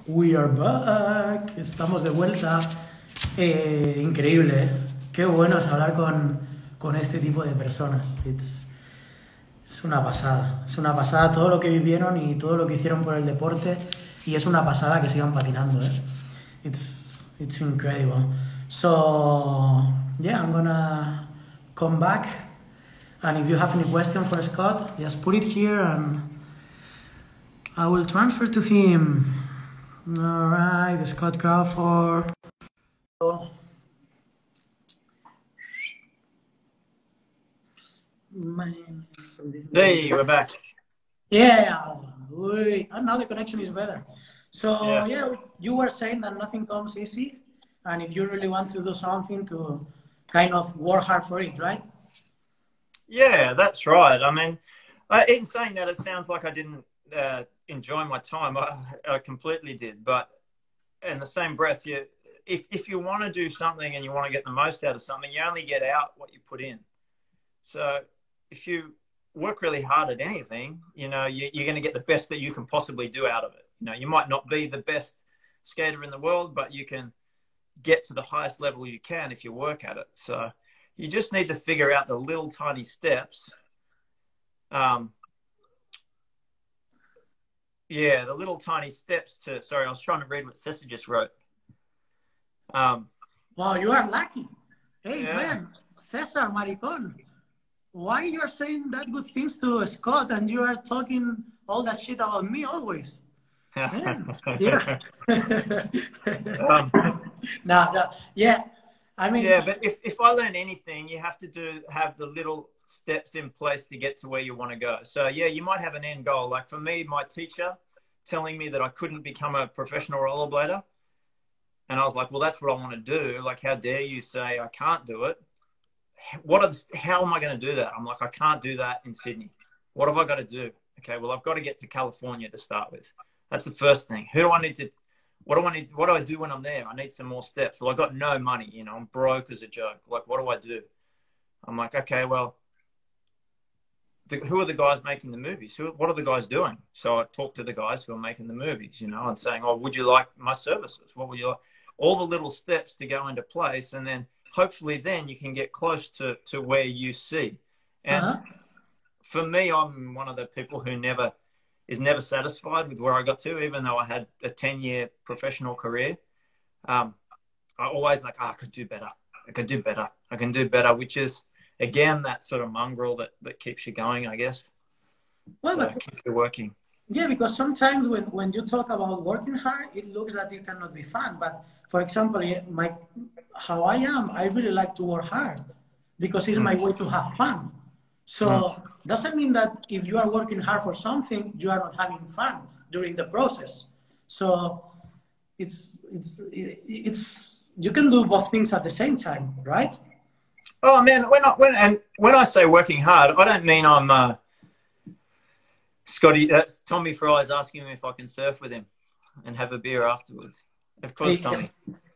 We are back. Estamos de vuelta. Increíble, ¿eh? Qué bueno es hablar con este tipo de personas. Es una pasada. Es una pasada todo lo que vivieron y todo lo que hicieron por el deporte. Y es una pasada que sigan patinando, ¿eh? It's incredible. So, yeah, I'm gonna come back. And if you have any question for Scott, just put it here and I will transfer to him. All right, Scott Crawford. Man. Hey, we're back. Yeah, now the connection is better. So, Yeah. you were saying that nothing comes easy, and if you really want to do something, to kind of work hard for it, right? Yeah, that's right. I mean, in saying that, it sounds like I didn't enjoy my time. I completely did. But in the same breath, if you want to do something and you want to get the most out of something, you only get out what you put in. So if you work really hard at anything, you're going to get the best that you can possibly do out of it. You might not be the best skater in the world, but you can get to the highest level you can if you work at it. So you just need to figure out the little tiny steps. The little tiny steps to, sorry, I was trying to read what Cessa just wrote. Wow, you are lucky. Hey, Yeah. man, Cesar Maricon, why you are saying that good things to Scott and you are talking all that shit about me always? Man, yeah. No, yeah. I mean, Yeah, but if I learn anything, you have to have the little steps in place to get to where you want to go. So yeah, you might have an end goal. Like for me, my teacher telling me that I couldn't become a professional rollerblader. And I was like, well, that's what I want to do. Like, how dare you say I can't do it? How am I going to do that? I'm like, I can't do that in Sydney. What have I got to do? Okay, well, I've got to get to California to start with. That's the first thing. What do I do when I'm there? I need some more steps. Well, I got no money, I'm broke as a joke. Like, what do I do? I'm like, okay, well, who are the guys making the movies? What are the guys doing? So I talked to the guys who are making the movies, and saying, oh, would you like my services? What would you like? All the little steps to go into place. And then hopefully then you can get close to where you see. And for me, I'm one of the people who is never satisfied with where I got to, even though I had a 10-year professional career. I always I could do better. I can do better, which is, again, that sort of mongrel that keeps you going, I guess. Well, so but keeps you working. yeah, because sometimes when you talk about working hard, it looks that it cannot be fun. But for example, how I am, I really like to work hard because it's my way to have fun. So doesn't mean that if you are working hard for something, you are not having fun during the process. So it's you can do both things at the same time, right? Oh man, when I say working hard, I don't mean I'm Scotty. That's Tommy Fry's asking me if I can surf with him and have a beer afterwards. Of course, Tommy.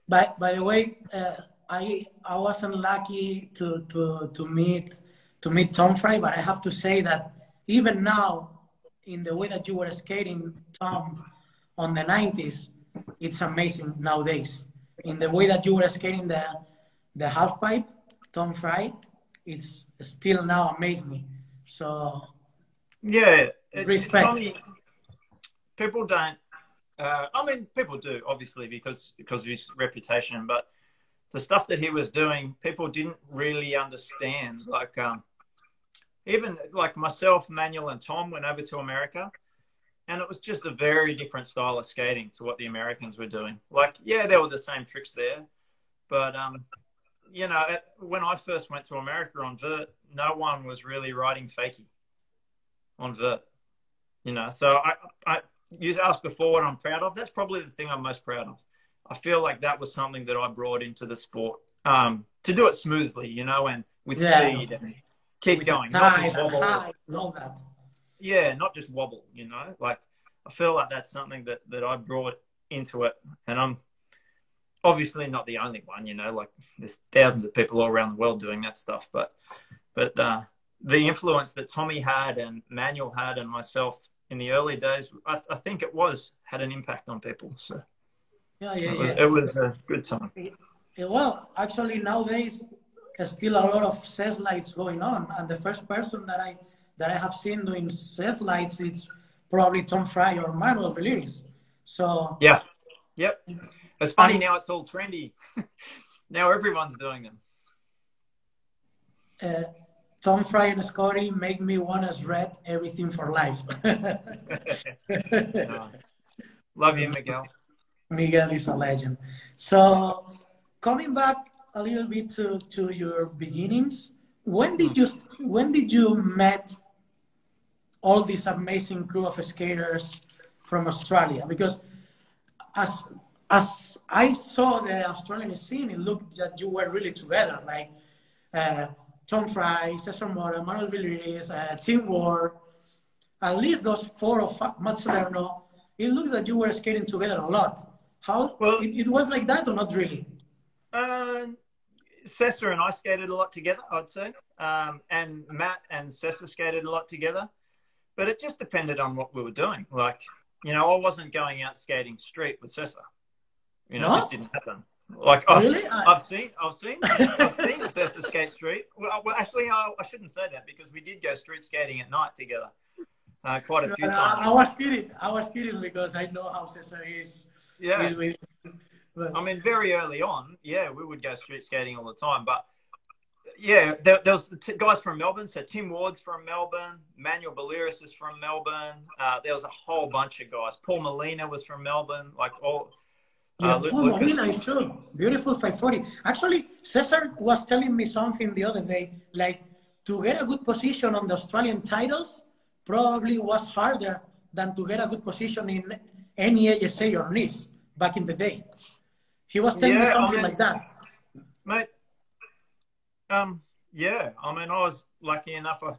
By the way, I wasn't lucky to meet Tom Fry, but I have to say that even now, in the way that you were skating, Tom, on the 90s, it's amazing nowadays. In the way that you were skating the half pipe, Tom Fry, it's still now amaze me. So yeah, respect. Tommy, people don't. People do, obviously, because of his reputation, but the stuff that he was doing, people didn't really understand. Like, even like myself, Manuel, and Tom went over to America, and it was just a very different style of skating to what the Americans were doing. Like, yeah, there were the same tricks there, but when I first went to America on vert, no one was really riding fakie on vert. So you asked before what I'm proud of. That's probably the thing I'm most proud of. I feel like that was something that I brought into the sport to do it smoothly, and with speed and keep going. Not just wobble. Love that. Yeah, not just wobble, Like, I feel like that's something that I brought into it. And I'm obviously not the only one, Like, there's thousands of people all around the world doing that stuff. But the influence that Tommy had and Manuel had and myself in the early days, I think it had an impact on people. So it was a good time. Well, actually nowadays there's still a lot of CES lights going on, and the first person that I have seen doing CES lights, it's probably Tom Fry or Manuel Veliris. So yeah, yep. It's funny now; it's all trendy. Now everyone's doing them. Tom Fry and Scotty make me want to shred everything for life. Love you, Miguel. Miguel is a legend. So, coming back a little bit to your beginnings, when did you met all this amazing crew of skaters from Australia? Because as I saw the Australian scene, it looked that you were really together, like Tom Fry, Cesar Mora, Manuel Villeris, Tim Ward, at least those 4 or 5, Matt Salerno. It looks that you were skating together a lot. How it was like that or not really? Cesar and I skated a lot together, I'd say, and Matt and Cesar skated a lot together. But it just depended on what we were doing. Like, you know, I wasn't going out skating street with Cesar. You know, it just didn't happen. Like, really? I've seen Cesar skate street. Well, actually, I shouldn't say that because we did go street skating at night together quite a few times. I was kidding because I know how Cesar is. Yeah. I mean, very early on, yeah, we would go street skating all the time. But yeah, there was the guys from Melbourne. So Tim Ward's from Melbourne. Manuel Baliris is from Melbourne. There was a whole bunch of guys. Paul Molina was from Melbourne. Like all. Paul Molina is true. Beautiful 540. Actually, Cesar was telling me something the other day. Like, to get a good position on the Australian titles probably was harder than to get a good position in any ASA or NIS back in the day. He was telling me something like that. Mate, yeah. I mean, I was lucky enough. I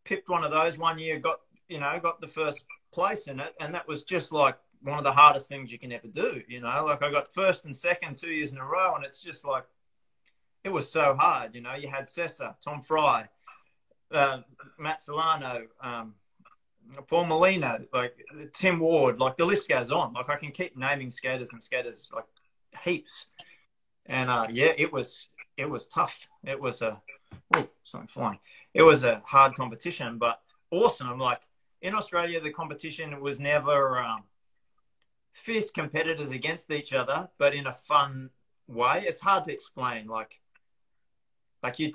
picked one of those one year, got the first place in it. And that was just like one of the hardest things you can ever do. You know, like I got first and second 2 years in a row. And it's just like, it was so hard. You know, you had Cesar, Tom Fry, Matt Solano, Paul Molina, like Tim Ward, like the list goes on. Like I can keep naming skaters like heaps. And yeah, it was tough. It was something flying. It was a hard competition, but awesome. Like in Australia, the competition was never fierce competitors against each other, but in a fun way. It's hard to explain. Like you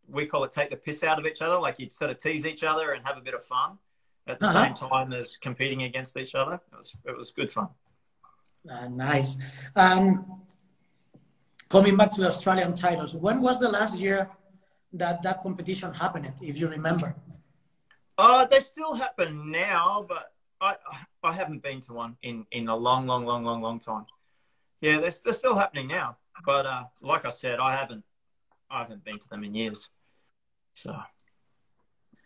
we call it take the piss out of each other. Like you'd sort of tease each other and have a bit of fun at the same time as competing against each other. It was good fun. Nice. Coming back to the Australian titles, when was the last year that competition happened, if you remember? They still happen now, but I haven't been to one in a long time. Yeah, they're still happening now. But like I said, I haven't been to them in years. So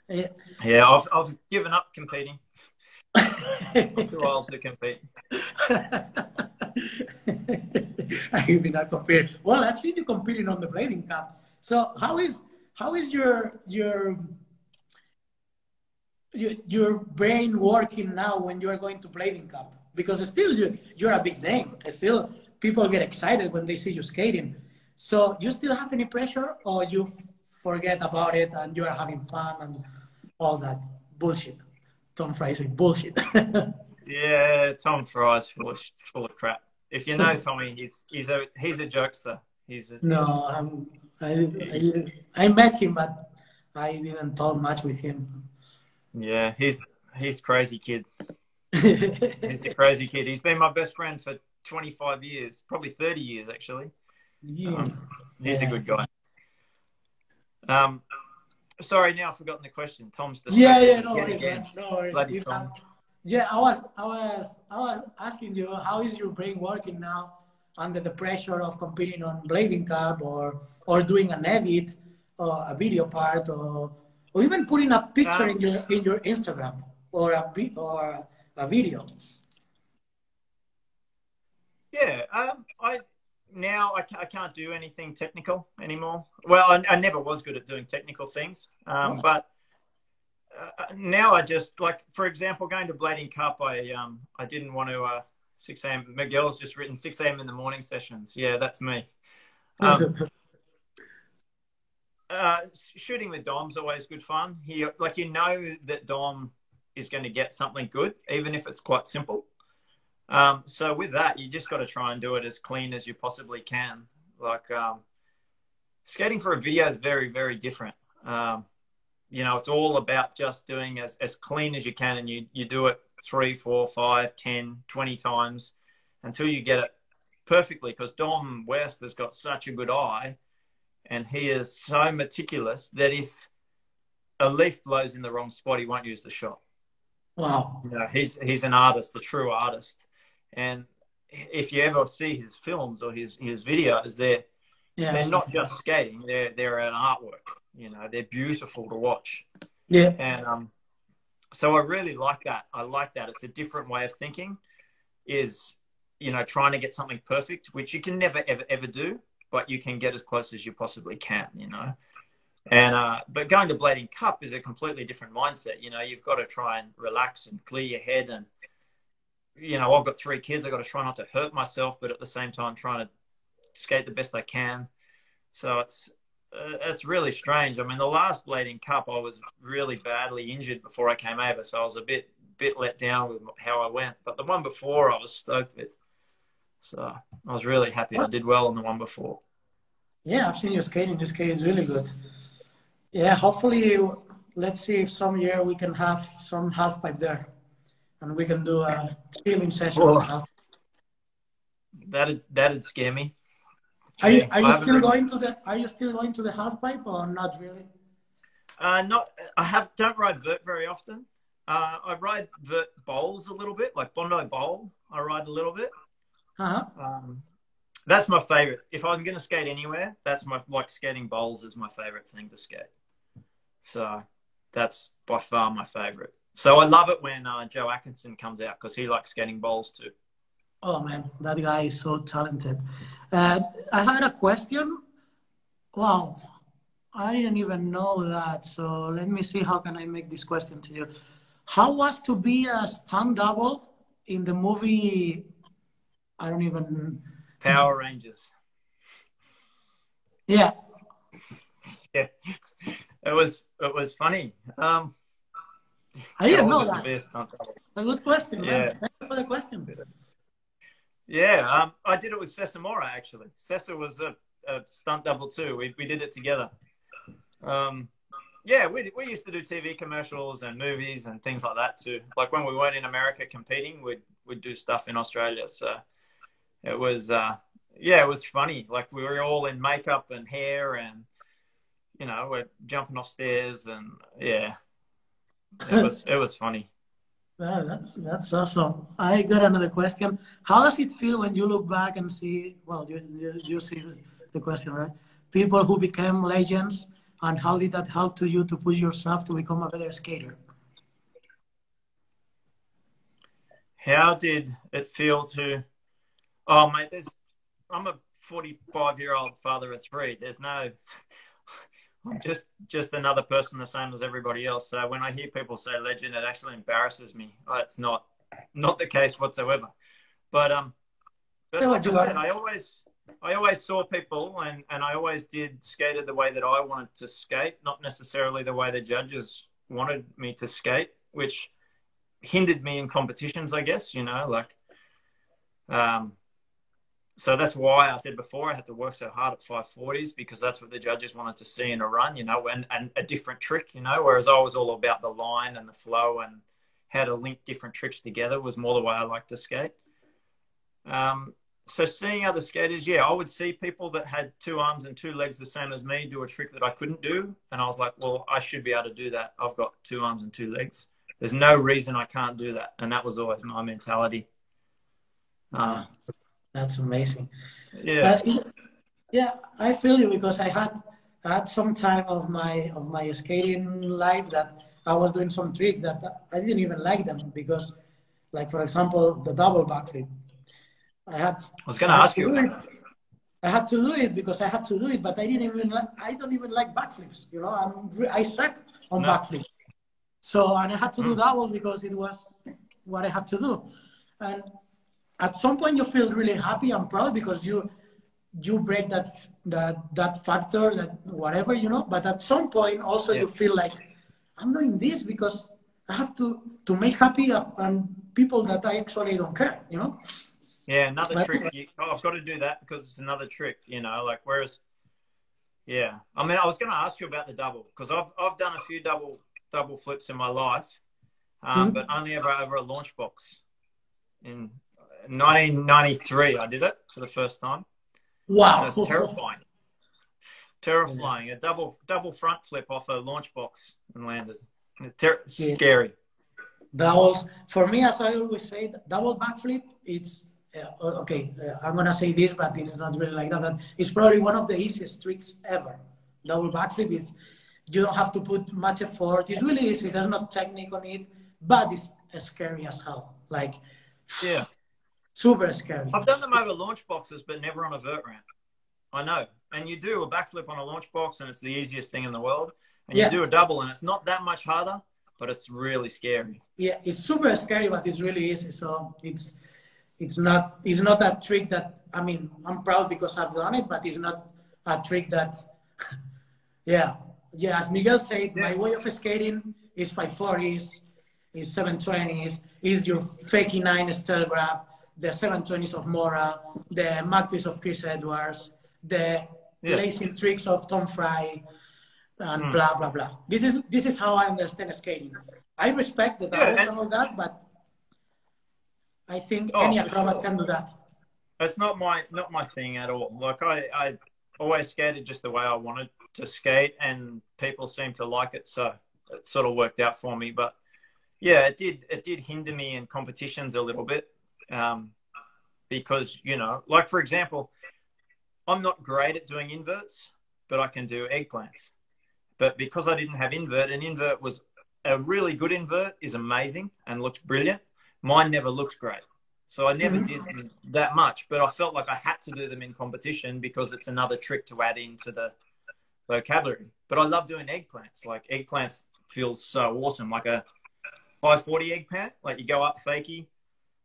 yeah, I've given up competing. I'm too old to compete. I've been not competing. Well, I've seen you competing on the Blading Cup. So how is your brain working now when you are going to Blading Cup? Because still you're a big name. Still people get excited when they see you skating. So you still have any pressure, or you forget about it and you are having fun and all that bullshit? Tom Fry said bullshit. Yeah, Tom Fry's full of crap. If you know Tommy, he's a jokester. I met him, but I didn't talk much with him. Yeah, he's crazy kid. He's a crazy kid. He's been my best friend for 25 years, probably 30 years actually. Yeah. He's a good guy. Sorry, now I've forgotten the question. Tom's the no worries. Tom. Yeah, I was asking you, how is your brain working now under the pressure of competing on Blading Cup or doing an edit or a video part or even putting a picture in your Instagram or a video? Yeah, I can't do anything technical anymore. Well, I never was good at doing technical things, but now I just, like, for example, going to Blading Cup, I didn't want to 6 a.m. Miguel's just written 6 a.m. in the morning sessions. Yeah, that's me. Shooting with Dom's always good fun. Like, you know that Dom is going to get something good, even if it's quite simple. So with that, you just got to try and do it as clean as you possibly can. Like, skating for a video is very, very different. You know, it's all about just doing as clean as you can, and you do it 3, 4, 5, 10, 20 times until you get it perfectly, because Dom West has got such a good eye, and he is so meticulous that if a leaf blows in the wrong spot, he won't use the shot. Wow. You know, he's an artist, a true artist. And if you ever see his films or his videos, they're not just skating, they're an artwork. You know, they're beautiful to watch. Yeah. And so I really like that. I like that. It's a different way of thinking, is, you know, trying to get something perfect, which you can never, ever, ever do, but you can get as close as you possibly can, you know. And but going to Blading Cup is a completely different mindset. You know, you've got to try and relax and clear your head. And, you know, I've got 3 kids. I've got to try not to hurt myself, but at the same time trying to skate the best I can. So it's really strange. I mean, the last Blading Cup, I was really badly injured before I came over, so I was a bit let down with how I went. But the one before, I was stoked with. So I was really happy. I did well on the one before. Yeah, I've seen your skating. Your skating is really good. Yeah, hopefully, let's see if some year we can have some half pipe there, and we can do a chilling session. Oh, that'd scare me. Are you still going to the half pipe, or not really? Not. Don't ride vert very often. I ride vert bowls a little bit, like Bondi Bowl. I ride a little bit. That's my favorite. If I'm going to skate anywhere, that's skating bowls is my favorite thing to skate. So that's by far my favorite. So I love it when Joe Atkinson comes out, because he likes skating bowls too. Oh man, that guy is so talented. I had a question. Wow, I didn't even know that. So let me see, how can I make this question to you? How was to be a stunt double in the movie? I don't even... Power Rangers. Yeah. Yeah. It was funny. I didn't know that. A good question, man. Yeah. Thank you for the question. Yeah, I did it with Sessa Mora, actually. Sessa was a stunt double too. We did it together. Yeah, we used to do TV commercials and movies and things like that too. Like when we weren't in America competing, we'd do stuff in Australia. So it was, it was funny. Like we were all in makeup and hair, and, you know, we're jumping off stairs, and yeah, it was funny. Well, that's awesome. I got another question. How does it feel when you look back and see, well, you see the question, right? People who became legends, and how did that help to you to push yourself to become a better skater? How did it feel to... Oh, mate, I'm a 45-year-old father of 3. There's no... I'm just another person the same as everybody else. So when I hear people say legend, it actually embarrasses me. It's not the case whatsoever. But like I said, I always saw people, and I always skated the way that I wanted to skate, not necessarily the way the judges wanted me to skate, which hindered me in competitions, I guess, you know, like, so that's why I said before I had to work so hard at 540s, because that's what the judges wanted to see in a run, you know, and a different trick, you know, whereas I was all about the line and the flow and how to link different tricks together was more the way I like to skate. So seeing other skaters, yeah, I would see people that had 2 arms and 2 legs the same as me do a trick that I couldn't do. And I was like, well, I should be able to do that. I've got 2 arms and 2 legs. There's no reason I can't do that. And that was always my mentality. That's amazing. Yeah. Yeah, I feel you, because I had some time of my skating life that I was doing some tricks that I didn't even like them, because, like, for example, the double backflip. I was going to ask you. I had to do it because I had to do it, but I don't even like backflips. You know, I suck on backflips. So, and I had to do doubles because it was what I had to do. And at some point you feel really happy and proud because you break that factor, that whatever, you know. But at some point also you feel like, I'm doing this because I have to make happy and people that I actually don't care, you know. Yeah, another trick. I've got to do that because it's another trick, you know. Like whereas, yeah. I mean, I was going to ask you about the double because I've done a few double flips in my life, but only ever over a launch box. In 1993, I did it for the first time. Wow, and it was terrifying. Terrifying. A double front flip off a launch box and landed. Scary. Doubles, for me, as I always say, double backflip, it's, I'm going to say this, but it's not really like that. But it's probably one of the easiest tricks ever. Double backflip is, you don't have to put much effort. It's really easy. There's no technique on it, but it's scary as hell. Like, yeah. Super scary. I've done them over launch boxes, but never on a vert ramp. I know. And you do a backflip on a launch box, and it's the easiest thing in the world. And you do a double, and it's not that much harder, but it's really scary. Yeah, it's super scary, but it's really easy. So it's not that trick that, I mean, I'm proud because I've done it, but it's not a trick that, as Miguel said, my way of skating is 540s, is 720s, is your fakey 9 style grab, the 720s of Mora, the Mach twist of Chris Edwards, the lacing tricks of Tom Fry, and blah, blah, blah. This is how I understand skating. I respect the doubles and all that, but I think any acrobat can do that. It's not my thing at all. Like I always skated just the way I wanted to skate, and people seem to like it, so it sort of worked out for me. But yeah, it did hinder me in competitions a little bit. Because, you know, like for example, I'm not great at doing inverts, but I can do eggplants. But because I didn't have invert, an invert was a really good invert is amazing and looks brilliant. Mine never looked great. So I never did that much, but I felt like I had to do them in competition because it's another trick to add into the vocabulary. But I love doing eggplants. Like eggplants feels so awesome. Like a 540 eggplant, like you go up fakie,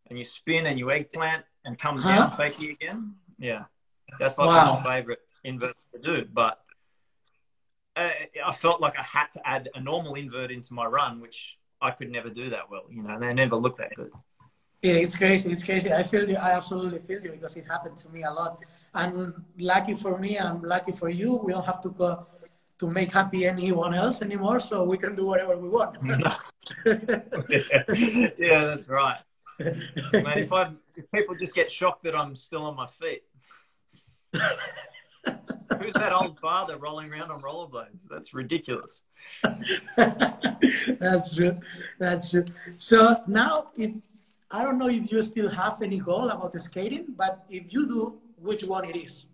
and you spin and you eggplant and come down fakie again. Yeah. That's like my favorite invert to do. But I felt like I had to add a normal invert into my run, which I could never do that well. You know, they never look that good. Yeah, it's crazy. It's crazy. I feel you. I absolutely feel you because it happened to me a lot. And lucky for me and lucky for you, we don't have to go to make happy anyone else anymore. So we can do whatever we want. Yeah, that's right. Man, if people just get shocked that I'm still on my feet. Who's that old father rolling around on rollerblades? That's ridiculous. That's true. That's true. So now, I don't know if you still have any goal about the skating, but if you do, which one it is?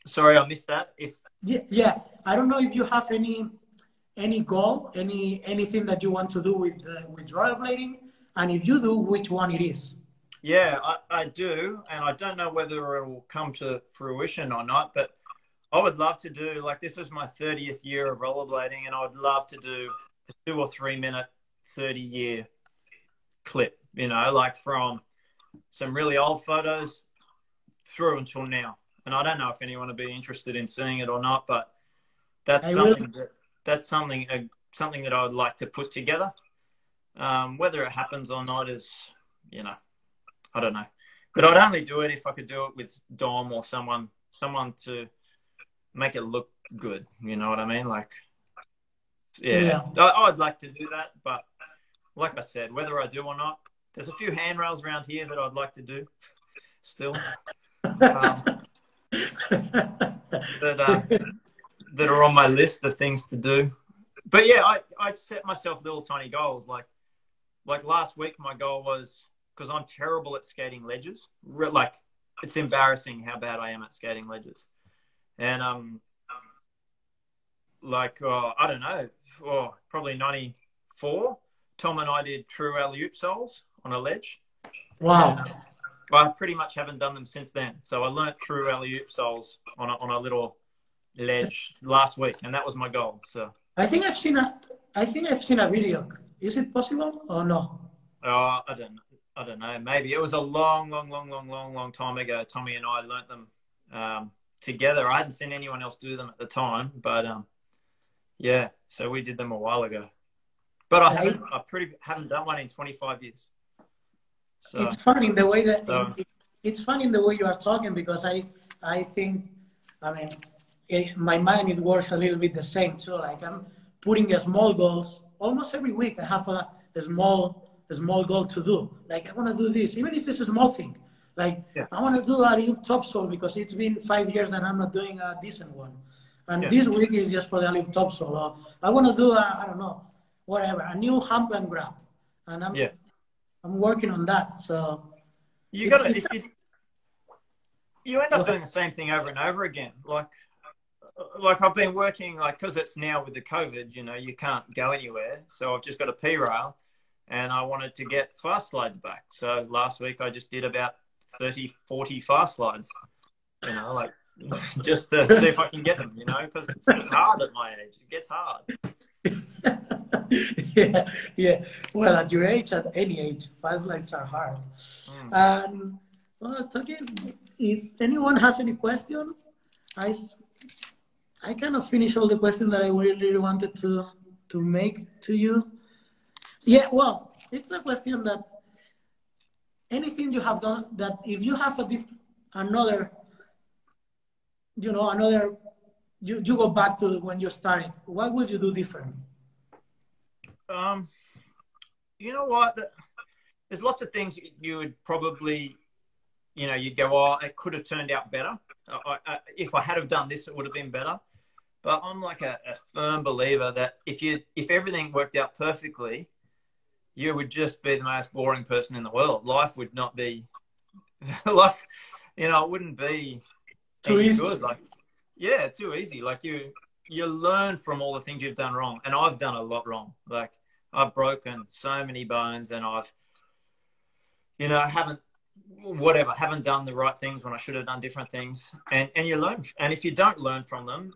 Sorry, I missed that. Yeah. I don't know if you have any goal, anything that you want to do with rollerblading. And if you do, which one it is? Yeah, I do. And I don't know whether it will come to fruition or not, but I would love to do, like, this is my 30th year of rollerblading, and I would love to do a 2 or 3 minute, 30-year clip, you know, like from some really old photos through until now. And I don't know if anyone would be interested in seeing it or not, but that's something that I would like to put together. Whether it happens or not is, you know, I don't know. But I'd only do it if I could do it with Dom or someone to make it look good. You know what I mean? Like, yeah. I'd like to do that. But like I said, whether I do or not, there's a few handrails around here that I'd like to do still. That are on my list of things to do. But yeah, I set myself little tiny goals. Like last week, my goal was, because I'm terrible at skating ledges. Like, it's embarrassing how bad I am at skating ledges. And I don't know, probably 94. Tom and I did true alley-oop soles on a ledge. Wow. And, I pretty much haven't done them since then. So I learnt true alley-oop soles on a little ledge last week, and that was my goal. So I think I've I think I've seen a video. Is it possible or no? Oh, I don't know. Maybe it was a long time ago. Tommy and I learnt them together. I hadn't seen anyone else do them at the time, but yeah. So we did them a while ago. But I haven't done one in 25 years. So it's funny in the way that it's funny in the way you are talking, because I think, I mean, my mind, it works a little bit the same too. Like, I'm putting a small goals almost every week. I have a small goal to do. Like, I want to do this, even if it's a small thing. Like, yeah. I want to do a new topsoul because it's been 5 years that I'm not doing a decent one. And this week is just for the new topsoul. Or I want to do I don't know, whatever, a new hump and grab. And I'm working on that. So you end up doing the same thing over and over again. Like I've been working, like, because it's now with the COVID, you know, you can't go anywhere. So I've just got a P-rail, and I wanted to get fast slides back. So last week I just did about 30, 40 fast slides, you know, like just to see if I can get them, you know, because it's hard at my age. It gets hard. Yeah. Well, at your age, at any age, fast slides are hard. Well, talking, if anyone has any question, I kind of finished all the questions that I really wanted to make to you. Yeah, well, it's a question that anything you have done, that if you have another, you go back to when you started, what would you do different? You know what? There's lots of things you would probably, you know, you'd go, oh, it could have turned out better. If I had have done this, it would have been better. But I'm like a firm believer that if everything worked out perfectly, you would just be the most boring person in the world. Life would not be, life, you know, it wouldn't be too easy. Good. Like, yeah, too easy. Like you learn from all the things you've done wrong. And I've done a lot wrong. Like, I've broken so many bones, and I've, you know, haven't done the right things when I should have done different things. And you learn. And if you don't learn from them,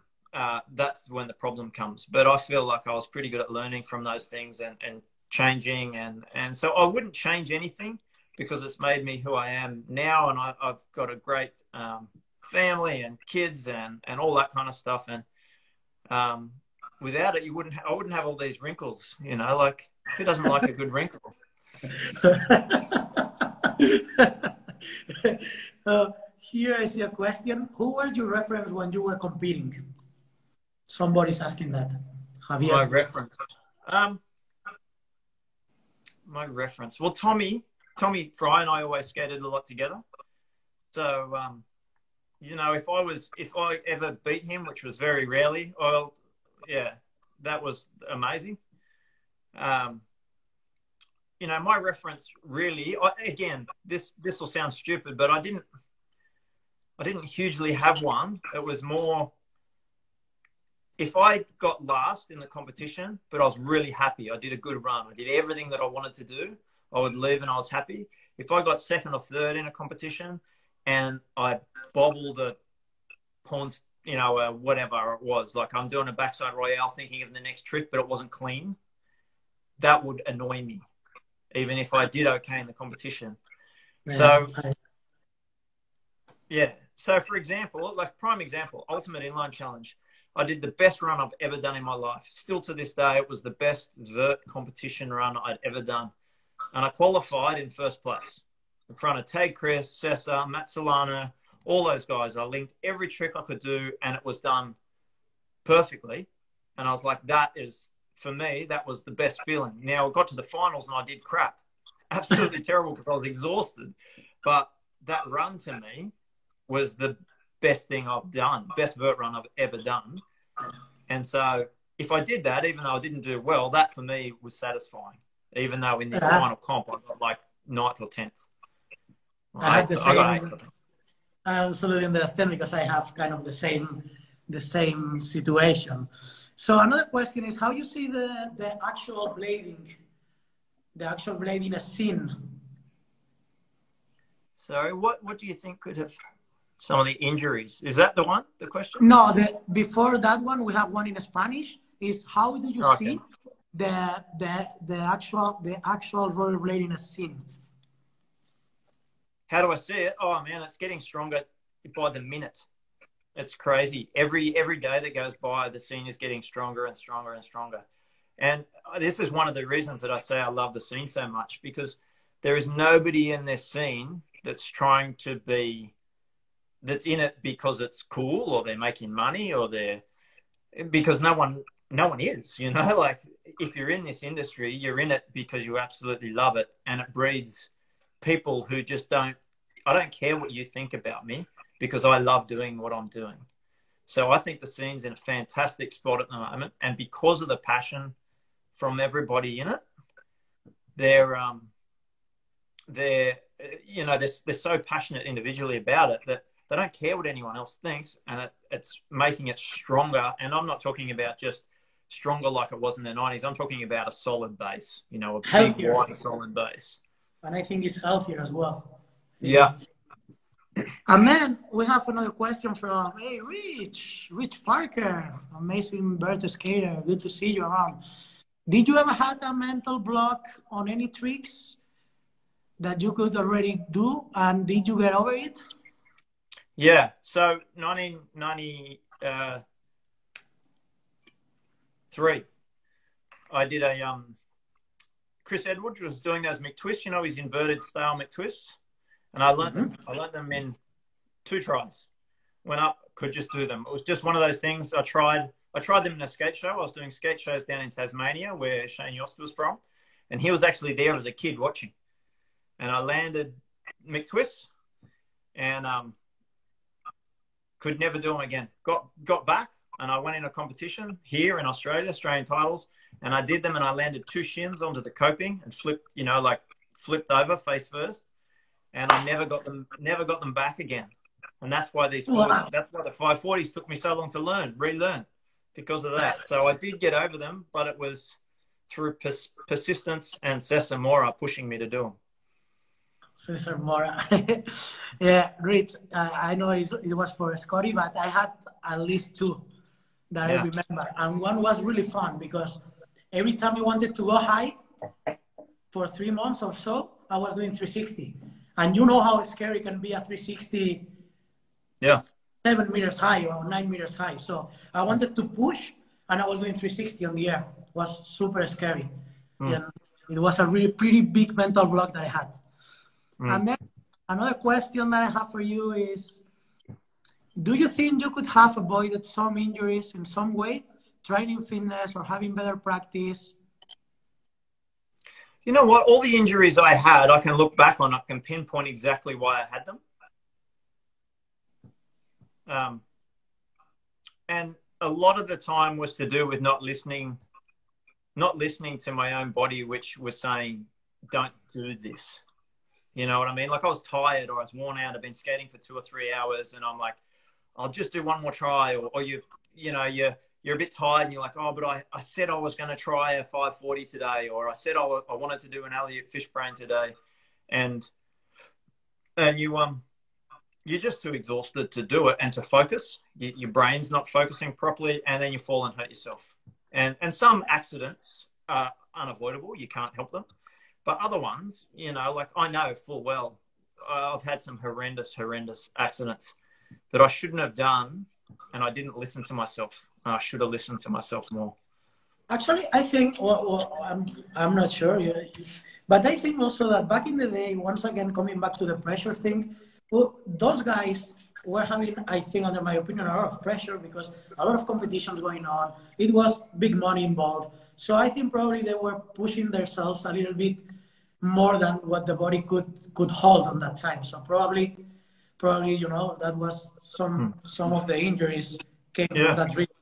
that's when the problem comes. But I feel like I was pretty good at learning from those things and changing. And so I wouldn't change anything, because it's made me who I am now. And I've got a great family and kids and all that kind of stuff. And without it, I wouldn't have all these wrinkles, you know, like, who doesn't like a good wrinkle? Here I see a question. Who was your reference when you were competing? Somebody's asking that. Javier. My reference. My reference. Well, Tommy Fry and I always skated a lot together. So, you know, if I ever beat him, which was very rarely, well, yeah, that was amazing. You know, my reference really, again, this will sound stupid, but I didn't hugely have one. It was more, if I got last in the competition, but I was really happy, I did a good run, I did everything that I wanted to do, I would leave and I was happy. If I got second or third in a competition and I bobbled a pawn, you know, whatever it was, like I'm doing a backside royale thinking of the next trick, but it wasn't clean, that would annoy me, even if I did okay in the competition. Yeah. So, yeah. So, for example, like prime example, Ultimate Inline Challenge. I did the best run I've ever done in my life. Still to this day, it was the best vert competition run I'd ever done. And I qualified in first place in front of Tag Chris, Cesar, Matt Solano, all those guys. I linked every trick I could do, and it was done perfectly. And I was like, for me, that was the best feeling. Now, I got to the finals and I did crap. Absolutely terrible, because I was exhausted. But that run to me was the best thing I've done, best vert run I've ever done. And so if I did that, even though I didn't do well, that for me was satisfying. Even though in the final comp, I got like 9th or 10th. I had the same. I absolutely understand, because I have kind of the same situation. So another question is how you see the actual blading scene. Sorry, what do you think could have some of the injuries? Is that the question? No, before that one, we have one in Spanish. Is how do you see the actual rollerblading scene? How do I see it? Oh man, it's getting stronger by the minute. It's crazy. Every day that goes by, the scene is getting stronger and stronger and stronger. And this is one of the reasons that I say I love the scene so much, because there is nobody in this scene that's trying to be, that's in it because it's cool or they're making money or because no one is, you know, like if you're in this industry, you're in it because you absolutely love it. And it breeds people who just I don't care what you think about me, because I love doing what I'm doing. So I think the scene's in a fantastic spot at the moment. And because of the passion from everybody in it, they're so passionate individually about it that they don't care what anyone else thinks. And it's making it stronger. And I'm not talking about just stronger like it was in the 90s. I'm talking about a solid base, you know, a big, wide, solid base. And I think it's healthier as well. Yeah. And then we have another question from, hey, Rich Parker, amazing bird skater. Good to see you around. Did you ever have a mental block on any tricks that you could already do? And did you get over it? Yeah. So 1993, I did Chris Edwards was doing those McTwists, you know, his inverted style McTwists. And I learned them. I learned them in 2 tries. Went up, could just do them. It was just one of those things. I tried them in a skate show. I was doing skate shows down in Tasmania, where Shane Yost was from. And he was actually there as a kid watching. And I landed McTwists and could never do them again. Got back and I went in a competition here in Australia, Australian titles, and I did them and I landed 2 shins onto the coping and flipped, you know, like flipped over face first. And I never got them back again. And that's why that's why the 540s took me so long to relearn because of that. So I did get over them, but it was through persistence and Cesar Mora pushing me to do them. Cesar Mora. Yeah, Rich, I know it was for Scotty, but I had at least 2 that I remember. And one was really fun because every time I wanted to go high for 3 months or so, I was doing 360. And you know how scary can be a 360, 7 meters high or 9 meters high. So I wanted to push, and I was doing 360 on the air. It was super scary. And it was a really pretty big mental block that I had. And then another question that I have for you is, do you think you could have avoided some injuries in some way, training fitness or having better practice? You know what? All the injuries I had, I can look back on. I can pinpoint exactly why I had them. And a lot of the time was to do with not listening to my own body, which was saying, don't do this. You know what I mean? Like I was tired or I was worn out. I've been skating for 2 or 3 hours and I'm like, I'll just do one more try. Or you're a bit tired and you're like, oh, but I said I was going to try a 540 today, or I said I wanted to do an Elliott Fishbrain today. And you're just too exhausted to do it and to focus. Your brain's not focusing properly, and then you fall and hurt yourself. And some accidents are unavoidable. You can't help them. But other ones, you know, like I know full well, I've had some horrendous accidents that I shouldn't have done, and I didn't listen to myself. I should have listened to myself more. Actually, I think, I'm not sure, but I think also that back in the day, once again, coming back to the pressure thing, well, those guys were having, I think, under my opinion, a lot of pressure because a lot of competitions going on. It was big money involved. So I think probably they were pushing themselves a little bit more than what the body could hold on that time. So probably, you know, that was some of the injuries came from that reason.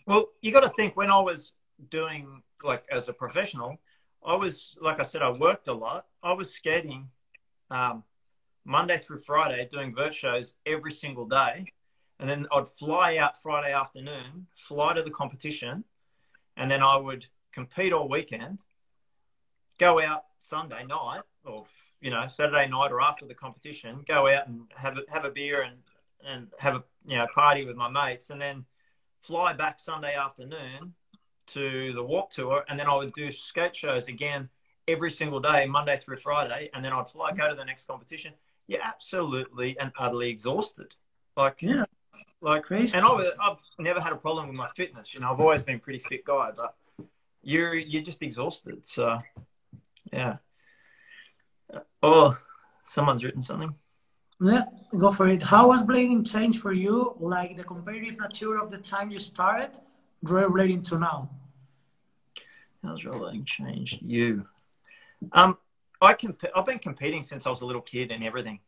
Well, you got to think, when I was doing, like, as a professional, I was, like I said, I worked a lot. I was skating Monday through Friday, doing vert shows every single day. And then I'd fly out Friday afternoon, fly to the competition, and then I would compete all weekend, go out Sunday night or, you know, Saturday night or after the competition, go out and have a beer and have a, you know, party with my mates, and then fly back Sunday afternoon to the Warped Tour, and then I would do skate shows again every single day, Monday through Friday, and then I'd go to the next competition. You're absolutely and utterly exhausted. Crazy. And I've never had a problem with my fitness. You know, I've always been a pretty fit guy, but you're just exhausted. So, yeah. Oh, someone's written something. Yeah, go for it. How was blading changed for you? Like the competitive nature of the time you started, rollerblading to now? How's rollerblading changed you? I've been competing since I was a little kid and everything.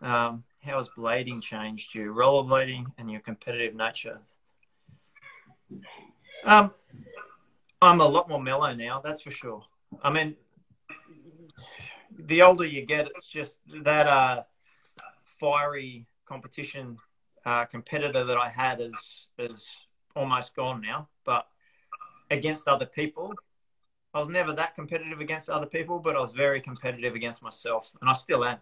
How has blading changed you? Rollerblading and your competitive nature. I'm a lot more mellow now, that's for sure. I mean, the older you get, it's just that fiery competition competitor that I had is almost gone now. But against other people, I was never that competitive against other people, but I was very competitive against myself, and I still am.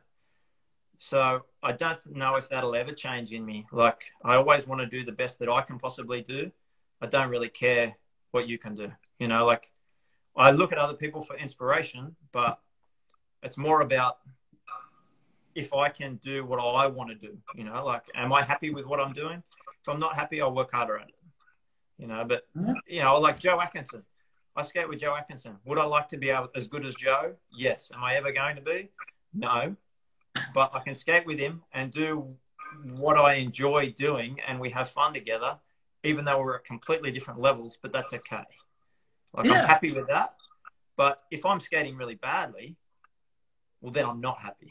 So I don't know if that'll ever change in me. Like, I always want to do the best that I can possibly do. I don't really care what you can do. You know, like, I look at other people for inspiration, but it's more about if I can do what I want to do. You know, like, am I happy with what I'm doing? If I'm not happy, I'll work harder at it. You know, but, you know, like Joe Atkinson. I skate with Joe Atkinson. Would I like to be as good as Joe? Yes. Am I ever going to be? No. But I can skate with him and do what I enjoy doing, and we have fun together, even though we're at completely different levels, but that's okay. Like, I'm happy with that. But if I'm skating really badly, well, then I'm not happy.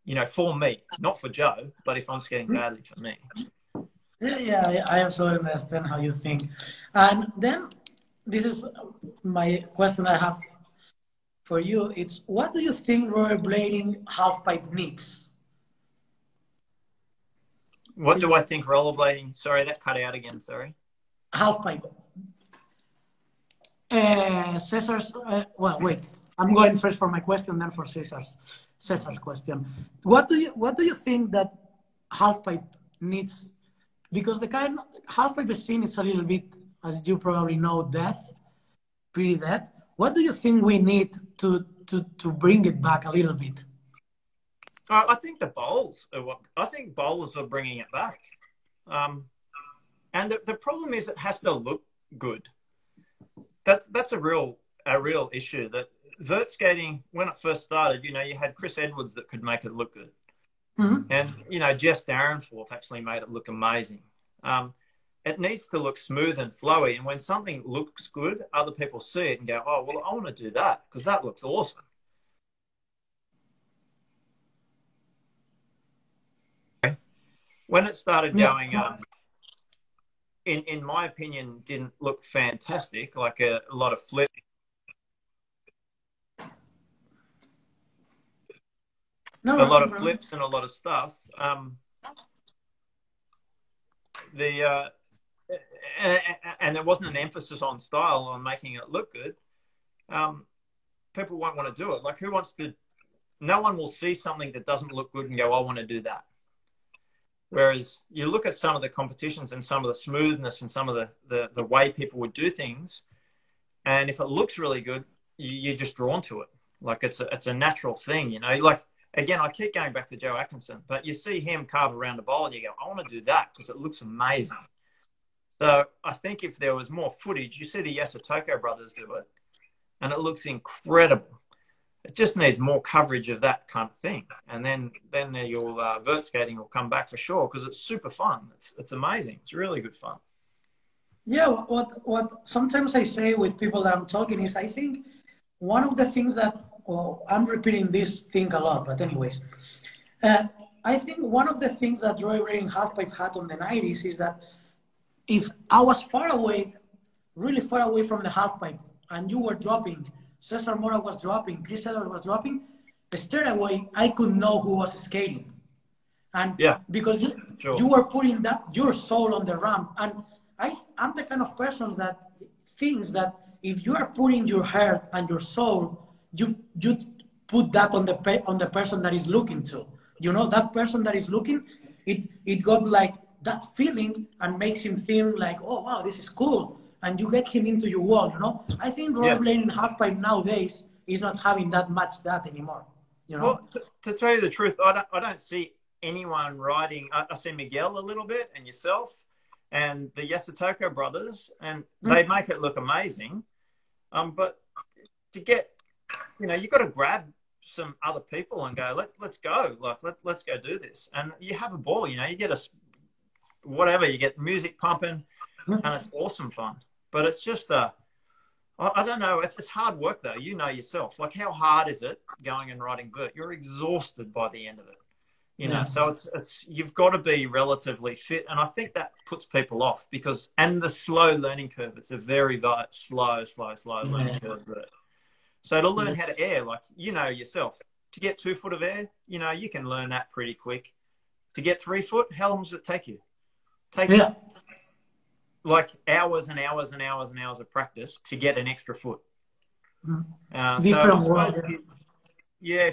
You know, for me, not for Joe, but if I'm skating badly for me. Yeah, I absolutely understand how you think. And then this is my question I have for you. It's, what do you think rollerblading halfpipe needs? What do I think rollerblading? Sorry, that cut out again. Sorry. Halfpipe. Cesar's. Well, wait. I'm going first for my question, then for Cesar's question. What do you think that halfpipe needs? Because the kind halfpipe scene is a little bit, as you probably know, pretty dead. What do you think we need to bring it back a little bit? I think the bowls are I think bowlers are bringing it back. And the problem is it has to look good. That's a real issue. That vert skating, when it first started, you know, you had Chris Edwards that could make it look good. Mm-hmm. And, you know, Jess Darrenforth actually made it look amazing. It needs to look smooth and flowy. And when something looks good, other people see it and go, oh, well, I want to do that because that looks awesome. When it started going, in my opinion, didn't look fantastic, like a lot of flip. A lot of flips and a lot of stuff. And there wasn't an emphasis on style, on making it look good. People won't want to do it. Like, who wants to? No one will see something that doesn't look good and go, I want to do that. Whereas you look at some of the competitions and some of the smoothness and some of the way people would do things, and if it looks really good, you're just drawn to it. Like, it's a natural thing, you know. Like, again, I keep going back to Joe Atkinson, but you see him carve around a bowl and you go, I want to do that because it looks amazing. So I think if there was more footage, you see the Yasutoko brothers do it, and it looks incredible. It just needs more coverage of that kind of thing. And then your vert skating will come back for sure because it's super fun. It's amazing. It's really good fun. Yeah, what sometimes I say with people that I'm talking is, I think one of the things that, well, I'm repeating this thing a lot, but anyways, I think one of the things that rollerblading halfpipe had on the 90s is that if I was far away, really far away from the halfpipe, and you were dropping, Cesar Mora was dropping, Chris Edwards was dropping, straight away, I could know who was skating. And because you were putting your soul on the ramp. And I'm the kind of person that thinks that if you are putting your heart and your soul, you put that on the person that is looking to. You know, that person that is looking, it got like that feeling and makes him think like, oh, wow, this is cool. and you get him into your wall, you know. I think rollerblading in halfpipe nowadays is not having that much that anymore, you know. Well, to tell you the truth, I don't see anyone riding. I see Miguel a little bit and yourself and the Yasutoko brothers, and they make it look amazing. But to get, you know, you've got to grab some other people and go, let's go, like let's go do this, and you have a ball. You know, you get you get music pumping, and it's awesome fun. But it's just I don't know. It's hard work though. You know yourself. Like, how hard is it going and riding vert? You're exhausted by the end of it. You know, so it's you've got to be relatively fit, and I think that puts people off and the slow learning curve. It's a very slow learning curve. So to learn how to air, like, you know yourself, to get 2 foot of air, you know, you can learn that pretty quick. To get 3 foot, how long does it take you? You like hours and hours and hours and hours of practice to get an extra foot. If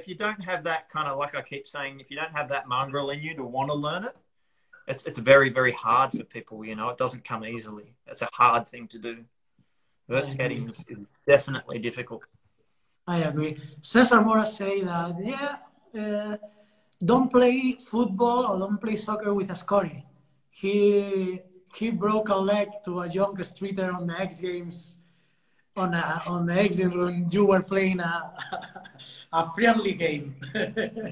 you don't have that kind of, like I keep saying, if you don't have that mongrel in you to want to learn it, it's very, very hard for people, you know. It doesn't come easily. It's a hard thing to do. Vert skating is definitely difficult. I agree. Cesar Mora say that, don't play football or don't play soccer with a Scotty. He broke a leg to a young streeter on the X Games, on the X Games when you were playing a friendly game.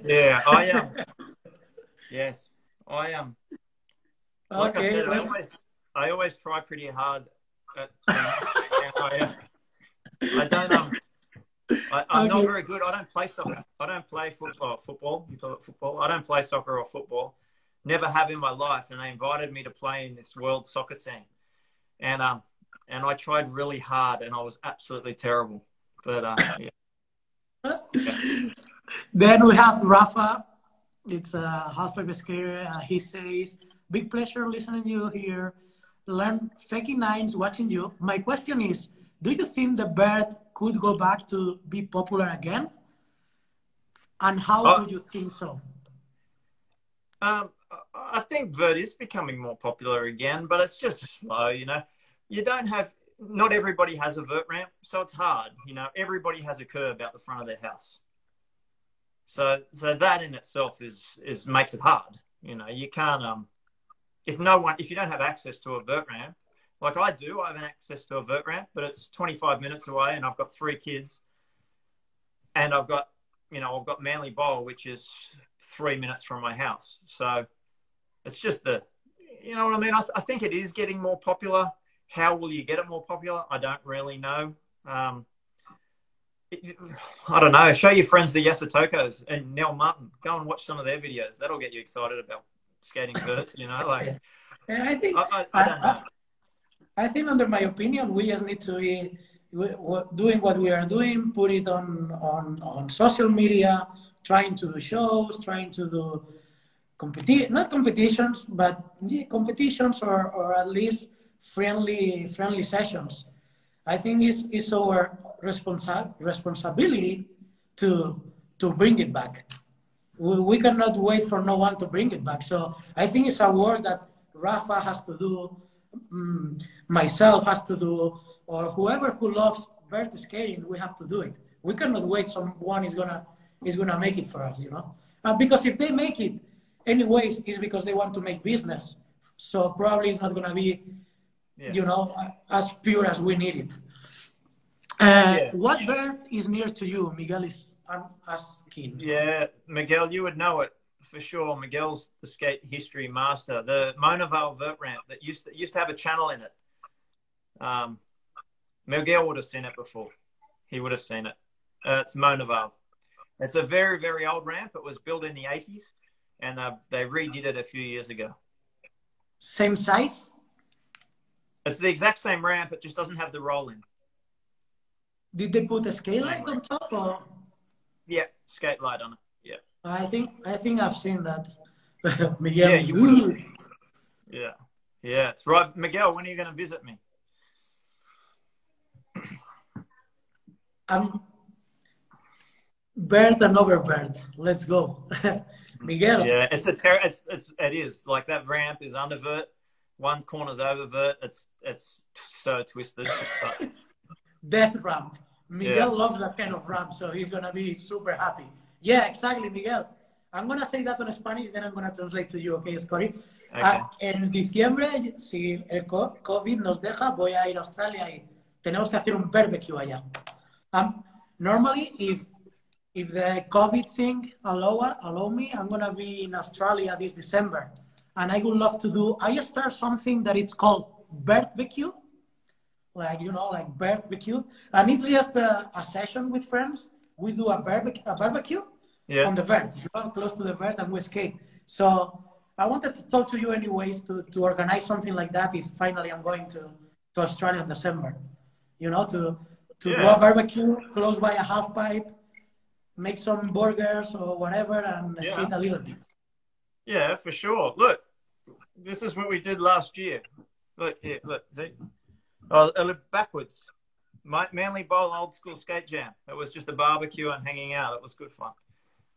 Yeah, I am. Yes, I am. Like I said, I always try pretty hard. I'm not very good. I don't play soccer. I don't play football. You call it football. I don't play soccer or football. Never have in my life. And they invited me to play in this world soccer team. And I tried really hard, and I was absolutely terrible. But Then we have Rafa. It's a halfpipe skater. He says, "Big pleasure listening to you here. Learn faking nines watching you. My question is, do you think the bird could go back to be popular again? And how would you think so?" I think vert is becoming more popular again, but it's just slow, you know. Not everybody has a vert ramp, so it's hard. You know, everybody has a curb out the front of their house. So that in itself makes it hard. You know, you can't, if you don't have access to a vert ramp, like I do, I have access to a vert ramp, but it's 25 minutes away, and I've got 3 kids, and I've got Manly Bowl, which is 3 minutes from my house. So it's just you know what I mean? I think it is getting more popular. How will you get it more popular? I don't really know. I don't know. Show your friends the Yasutokos and Nell Martin. Go and watch some of their videos. That'll get you excited about skating vert, you know? Like, and I think, I don't know. I think, under my opinion, we just need to be doing what we are doing, put it on social media, trying to do shows, trying to do not competitions, but competitions or at least friendly sessions. I think it's our responsibility to bring it back. We cannot wait for no one to bring it back. So I think it's a work that Rafa has to do, myself has to do, or whoever who loves vert skating, we have to do it. We cannot wait someone is gonna make it for us, you know. Because if they make it anyways, it's because they want to make business. So probably it's not gonna be, you know, as pure as we need it. What bird is near to you? Miguel is asking. Yeah, Miguel, you would know it for sure. Miguel's the skate history master. The Monaval vert ramp that used to have a channel in it. Miguel would have seen it before. He would have seen it. It's Monaval. It's a very, very old ramp. It was built in the 80s, and they redid it a few years ago. Same size? It's the exact same ramp. It just doesn't have the roll in. Did they put a skate light on top? Or? Yeah, skate light on it. Yeah. I think I've seen that. Miguel. Yeah, you would. Yeah, it's right. Miguel, when are you going to visit me? Bird and over bird. Let's go. Miguel. Yeah, it is. Like, that ramp is under vert. one corner's oververt. It's so twisted. But, Death ramp. Miguel yeah. loves that kind of ramp, so he's gonna be super happy. Yeah, exactly, Miguel. I'm gonna say that on Spanish, then I'm gonna translate to you, okay, Scotty? Okay. En diciembre, si el COVID nos deja, voy a ir a Australia y tenemos que hacer un barbecue allá. Normally, if the COVID thing allow me, I'm gonna be in Australia this December, and I would love to do. I start something that it's called barbecue, like like barbecue, and it's just a session with friends. We do a barbecue on the vert, close to the vert, and we skate. So I wanted to talk to you anyways to organize something like that. If finally I'm going to Australia in December, to do a barbecue close by a half pipe. Make some burgers or whatever and skate a little bit. Yeah, for sure. Look, this is what we did last year. Look, here, look, see? I lived backwards. Manly Bowl Old School Skate Jam. It was just a barbecue and hanging out. It was good fun.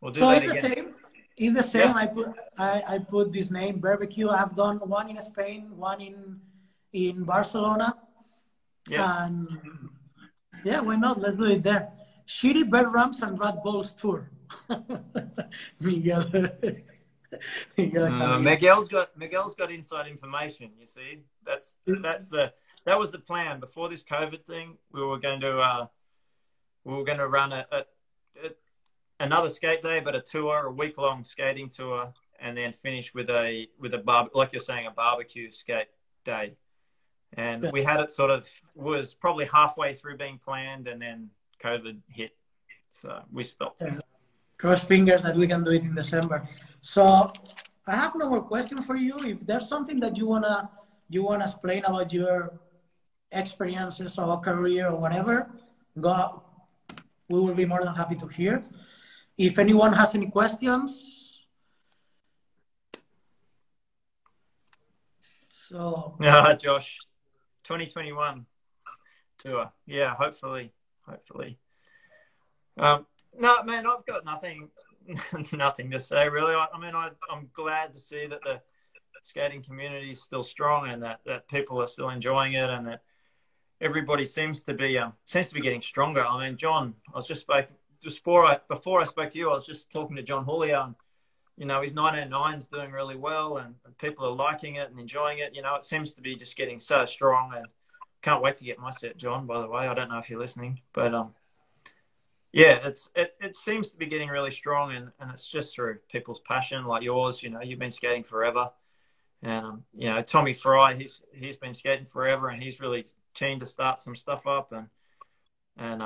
We'll do that again. Same. It's the same. Yeah. I put this name, barbecue. I've done one in Spain, one in Barcelona. Yeah. And yeah, why not? Let's do it there. Shitty Bird Ramps and Rat Balls tour. Miguel. Miguel's got inside information. You see, that was the plan before this COVID thing. We were going to run another skate day, but a week-long skating tour, and then finish with a like you're saying, a barbecue skate day. And we had it was probably halfway through being planned, and then COVID hit, so we stopped. Cross fingers that we can do it in December. So I have no more question for you. If there's something that you wanna explain about your experiences or career or whatever, go. We will be more than happy to hear. If anyone has any questions, so Josh, 2021 tour. Yeah, hopefully. No, man, I've got nothing to say really. I'm glad to see that the skating community is still strong and that people are still enjoying it, and that everybody seems to be getting stronger. I mean, John, I was just before I spoke to you, I was just talking to John Julio, and his 909's doing really well, and people are liking it and enjoying it. It seems to be just getting so strong, and can't wait to get my set, John, by the way. I don't know if you're listening, but yeah, it seems to be getting really strong, and it's just through people's passion like yours. You've been skating forever, and Tommy Fry, he's been skating forever, and he's really keen to start some stuff up, and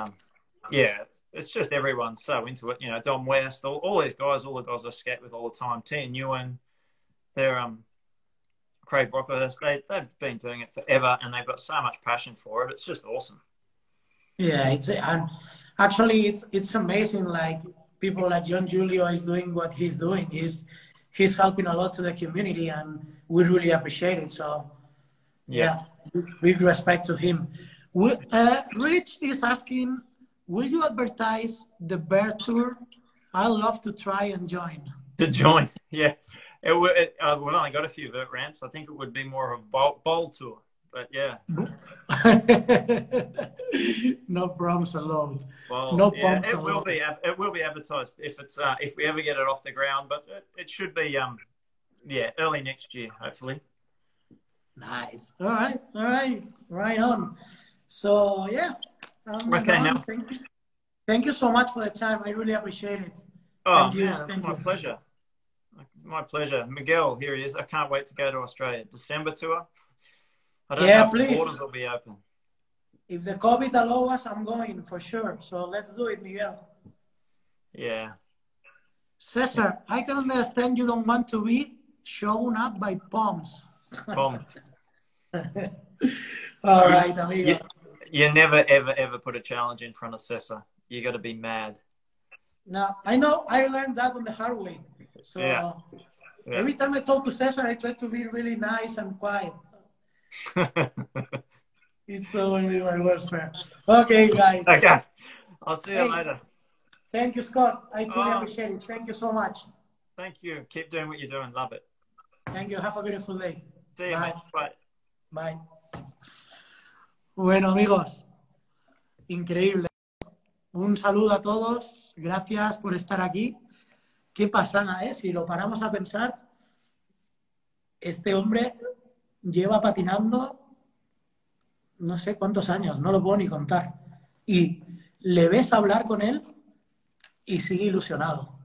yeah, it's just everyone's so into it. Dom West, all these guys, all the guys I skate with all the time, T and Ewan, they're Craig Brockhurst, they've been doing it forever, and they've got so much passion for it. It's just awesome. Yeah, actually it's amazing. Like people like John Julio is doing what he's doing. He's helping a lot to the community, and we really appreciate it. So yeah, big respect to him. Rich is asking, will you advertise the Bear Tour? I'd love to try and join. To join, yeah. We've only got a few vert ramps. I think it would be more of a bowl tour, but yeah. No problems allowed. Well, no yeah, problems allowed. It will be advertised if we ever get it off the ground, but it should be early next year, hopefully. Nice. All right on. So yeah. Okay, now. Thank you so much for the time. I really appreciate it. Oh, my pleasure. My pleasure. Miguel, here he is. I can't wait to go to Australia. December tour. I don't know if the borders will be open. If the COVID allows us, I'm going for sure. So let's do it, Miguel. Yeah. Cesar, I can understand you don't want to be shown up by Poms. Poms. All right, amigo. You never, ever, ever put a challenge in front of Cesar. You got to be mad. No, I know. I learned that on the hard way. So every time I talk to Cesar, I try to be really nice and quiet. It's so really my worst friend. Okay, guys. Okay. I'll see you later. Thank you, Scott. I truly appreciate it. Thank you so much. Thank you. Keep doing what you're doing. Love it. Thank you. Have a beautiful day. See you, mate. Bye. Bye. Bueno, amigos, increíble. Un saludo a todos. Gracias por estar aquí. Qué pasada, ¿eh? Si lo paramos a pensar, este hombre lleva patinando no sé cuántos años, no lo puedo ni contar. Y le ves hablar con él y sigue ilusionado.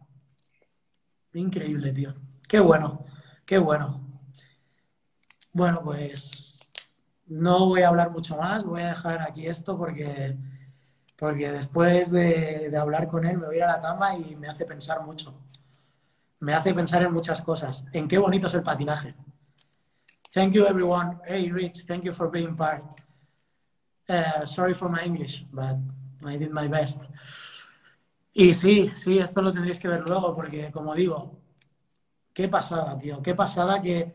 Increíble, tío. Qué bueno, qué bueno. Bueno, pues no voy a hablar mucho más, voy a dejar aquí esto porque después de hablar con él me voy a ir a la cama y me hace pensar mucho. Me hace pensar en muchas cosas, en qué bonito es el patinaje. Thank you, everyone. Hey, Rich, thank you for being part. Sorry for my English, but I did my best. Y sí, esto lo tendréis que ver luego porque, como digo, qué pasada, tío. Qué pasada que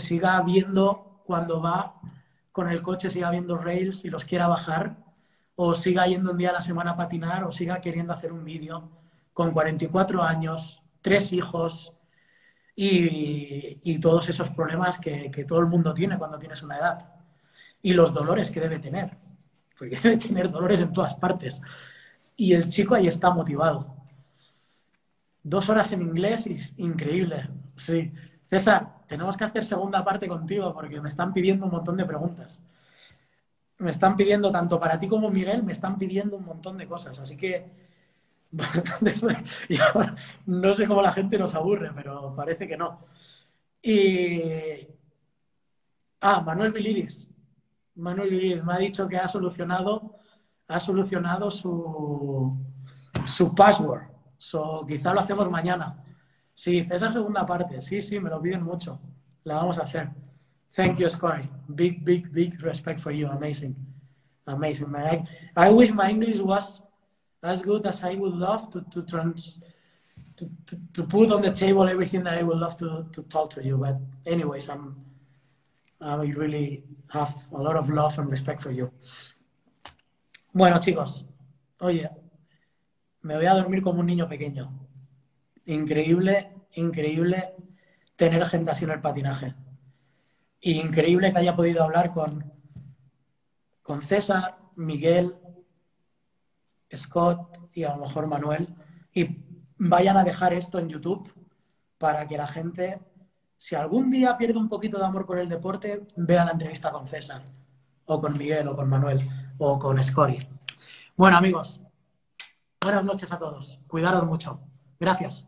siga viendo cuando va con el coche, siga viendo rails y los quiera bajar, o siga yendo un día a la semana a patinar, o siga queriendo hacer un vídeo con 44 años, 3 hijos y todos esos problemas que todo el mundo tiene cuando tienes una edad. Y los dolores que debe tener, porque debe tener dolores en todas partes. Y el chico ahí está motivado. 2 horas en inglés, increíble. Sí. César, tenemos que hacer segunda parte contigo porque me están pidiendo un montón de preguntas. Me están pidiendo, tanto para ti como Miguel, me están pidiendo un montón de cosas. Así que no sé cómo la gente nos aburre, pero parece que no. Y... Manuel Biliris. Manuel Biliris me ha dicho que ha solucionado su password. Quizá lo hacemos mañana. Sí, esa segunda parte. Sí, me lo piden mucho. La vamos a hacer. Thank you, Scotty. Big respect for you. Amazing. Amazing, man. I wish my English was as good as I would love to put on the table everything that I would love to talk to you. But anyways, I really have a lot of love and respect for you. Bueno, chicos, oye, me voy a dormir como un niño pequeño. Increíble tener gente así en el patinaje. Increíble que haya podido hablar con César, Miguel, Scott y a lo mejor Manuel. Y vayan a dejar esto en YouTube para que la gente, si algún día pierde un poquito de amor por el deporte, vea la entrevista con César, o con Miguel, o con Manuel, o con Scotty. Bueno, amigos, buenas noches a todos. Cuidaros mucho. Gracias.